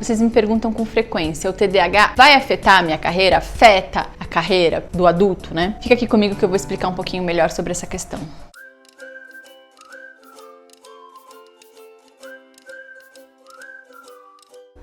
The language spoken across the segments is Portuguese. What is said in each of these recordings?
vocês me perguntam com frequência, o TDAH vai afetar a minha carreira? Afeta a carreira do adulto, né? Fica aqui comigo que eu vou explicar um pouquinho melhor sobre essa questão.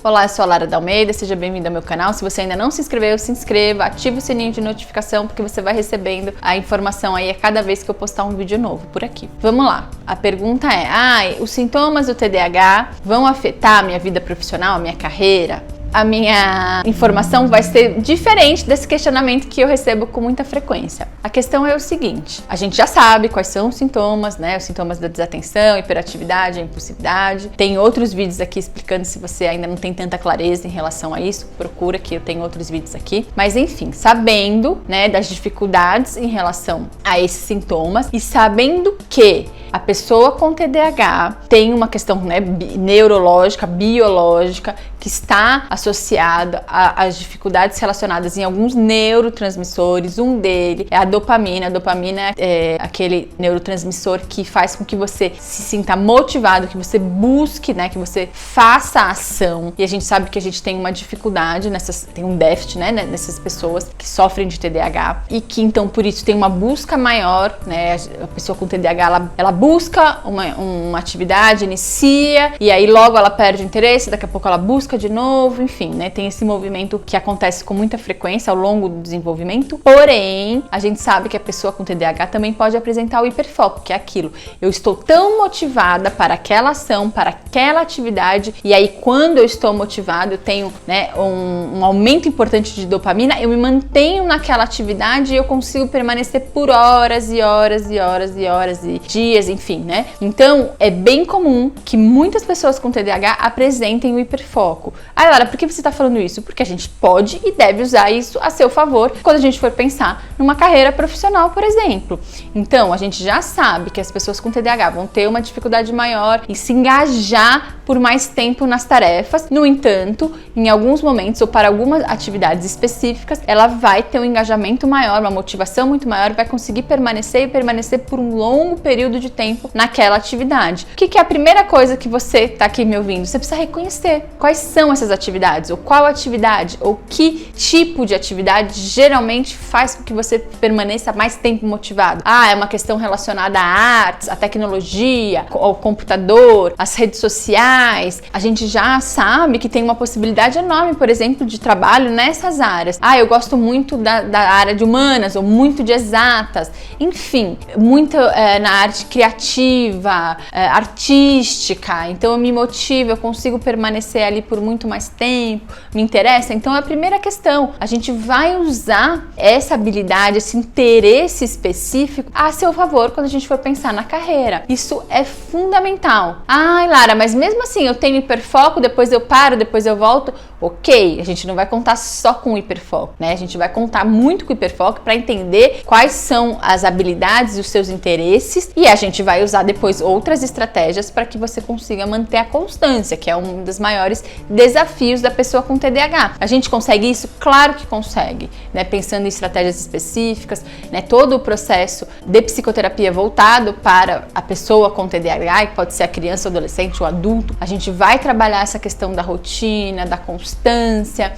Olá, eu sou a Lara Dalmeida, seja bem-vindo ao meu canal. Se você ainda não se inscreveu, se inscreva, ative o sininho de notificação porque você vai recebendo a informação aí a cada vez que eu postar um vídeo novo por aqui. Vamos lá, a pergunta é, os sintomas do TDAH vão afetar a minha vida profissional, a minha carreira? A minha informação vai ser diferente desse questionamento que eu recebo com muita frequência. A questão é o seguinte, a gente já sabe quais são os sintomas, né? Os sintomas da desatenção, hiperatividade, a impulsividade. Tem outros vídeos aqui explicando, se você ainda não tem tanta clareza em relação a isso, procura que eu tenho outros vídeos aqui. Mas enfim, sabendo, né, das dificuldades em relação a esses sintomas e sabendo que a pessoa com TDAH tem uma questão, né, neurológica, biológica, que está associada às dificuldades relacionadas em alguns neurotransmissores. Um deles é a dopamina. A dopamina é aquele neurotransmissor que faz com que você se sinta motivado, que você busque, né, que você faça a ação. E a gente sabe que a gente tem uma dificuldade, tem um déficit, né, nessas pessoas que sofrem de TDAH e que então por isso tem uma busca maior, né? A pessoa com TDAH ela busca uma atividade, inicia e aí logo ela perde o interesse, daqui a pouco ela busca de novo, enfim, né? Tem esse movimento que acontece com muita frequência ao longo do desenvolvimento. Porém, a gente sabe que a pessoa com TDAH também pode apresentar o hiperfoco, que é aquilo. Eu estou tão motivada para aquela ação, para aquela atividade, e aí quando eu estou motivado, eu tenho, né, um aumento importante de dopamina, eu me mantenho naquela atividade e eu consigo permanecer por horas e horas e horas e horas e dias, enfim, né? Então, é bem comum que muitas pessoas com TDAH apresentem o hiperfoco. Ah, Lara, por que você está falando isso? Porque a gente pode e deve usar isso a seu favor quando a gente for pensar numa carreira profissional, por exemplo. Então, a gente já sabe que as pessoas com TDAH vão ter uma dificuldade maior em se engajar por mais tempo nas tarefas. No entanto, em alguns momentos ou para algumas atividades específicas, ela vai ter um engajamento maior, uma motivação muito maior, vai conseguir permanecer por um longo período de tempo naquela atividade. O que é a primeira coisa que você está aqui me ouvindo? Você precisa reconhecer quais são essas atividades, ou qual atividade, ou que tipo de atividade geralmente faz com que você permaneça mais tempo motivado. É uma questão relacionada a artes, a tecnologia, ao computador, às redes sociais. A gente já sabe que tem uma possibilidade enorme, por exemplo, de trabalho nessas áreas. Eu gosto muito da área de humanas, ou muito de exatas, enfim, muito na arte criativa, artística, então eu me motivo, eu consigo permanecer ali por muito mais tempo, me interessa. Então a primeira questão, a gente vai usar essa habilidade, esse interesse específico a seu favor quando a gente for pensar na carreira. Isso é fundamental. Lara, mas mesmo assim eu tenho hiperfoco, depois eu paro, depois eu volto. Ok, a gente não vai contar só com o hiperfoco, né? A gente vai contar muito com o hiperfoco para entender quais são as habilidades e os seus interesses, e a gente vai usar depois outras estratégias para que você consiga manter a constância, que é um dos maiores desafios da pessoa com TDAH. A gente consegue isso? Claro que consegue, né? Pensando em estratégias específicas, né? Todo o processo de psicoterapia voltado para a pessoa com TDAH, que pode ser a criança, o adolescente, o adulto. A gente vai trabalhar essa questão da rotina, da constância,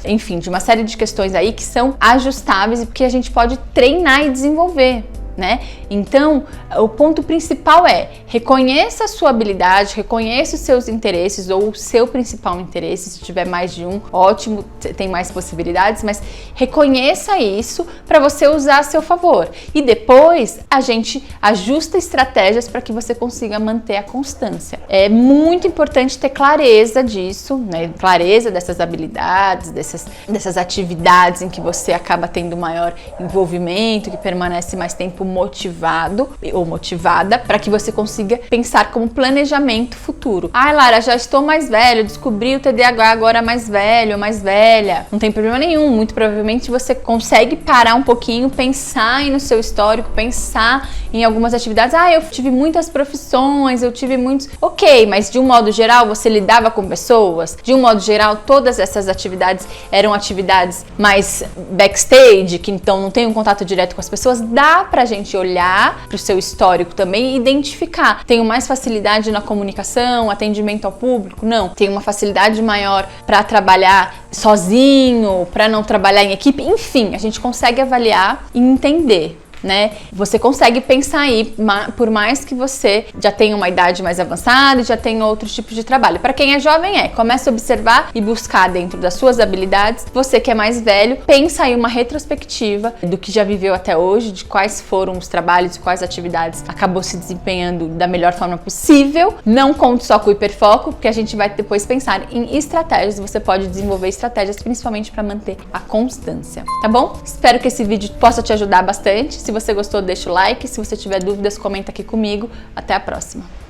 enfim, de uma série de questões aí que são ajustáveis e que a gente pode treinar e desenvolver, né? Então, o ponto principal é reconheça a sua habilidade, reconheça os seus interesses ou o seu principal interesse. Se tiver mais de um, ótimo, tem mais possibilidades, mas reconheça isso para você usar a seu favor. E depois a gente ajusta estratégias para que você consiga manter a constância. É muito importante ter clareza disso, né? Clareza dessas habilidades, dessas atividades em que você acaba tendo maior envolvimento, que permanece mais tempo motivado ou motivada, para que você consiga pensar como planejamento futuro. Lara, já estou mais velho, descobri o TDAH agora mais velho, mais velha. Não tem problema nenhum, muito provavelmente você consegue parar um pouquinho, pensar no seu histórico, pensar em algumas atividades, eu tive muitas profissões, eu tive muitos... Ok, mas de um modo geral você lidava com pessoas? De um modo geral todas essas atividades eram atividades mais backstage, que então não tem um contato direto com as pessoas? Dá pra gente olhar pro seu histórico também e identificar. Tenho mais facilidade na comunicação, atendimento ao público? Não. Tenho uma facilidade maior para trabalhar sozinho, para não trabalhar em equipe? Enfim, a gente consegue avaliar e entender, né? Você consegue pensar aí, por mais que você já tenha uma idade mais avançada e já tenha outros tipos de trabalho. Para quem é jovem, comece a observar e buscar dentro das suas habilidades. Você que é mais velho, pensa aí uma retrospectiva do que já viveu até hoje, de quais foram os trabalhos e quais atividades acabou se desempenhando da melhor forma possível. Não conte só com o hiperfoco, porque a gente vai depois pensar em estratégias. Você pode desenvolver estratégias, principalmente para manter a constância, tá bom? Espero que esse vídeo possa te ajudar bastante. Se você gostou, deixa o like. Se você tiver dúvidas, comenta aqui comigo. Até a próxima!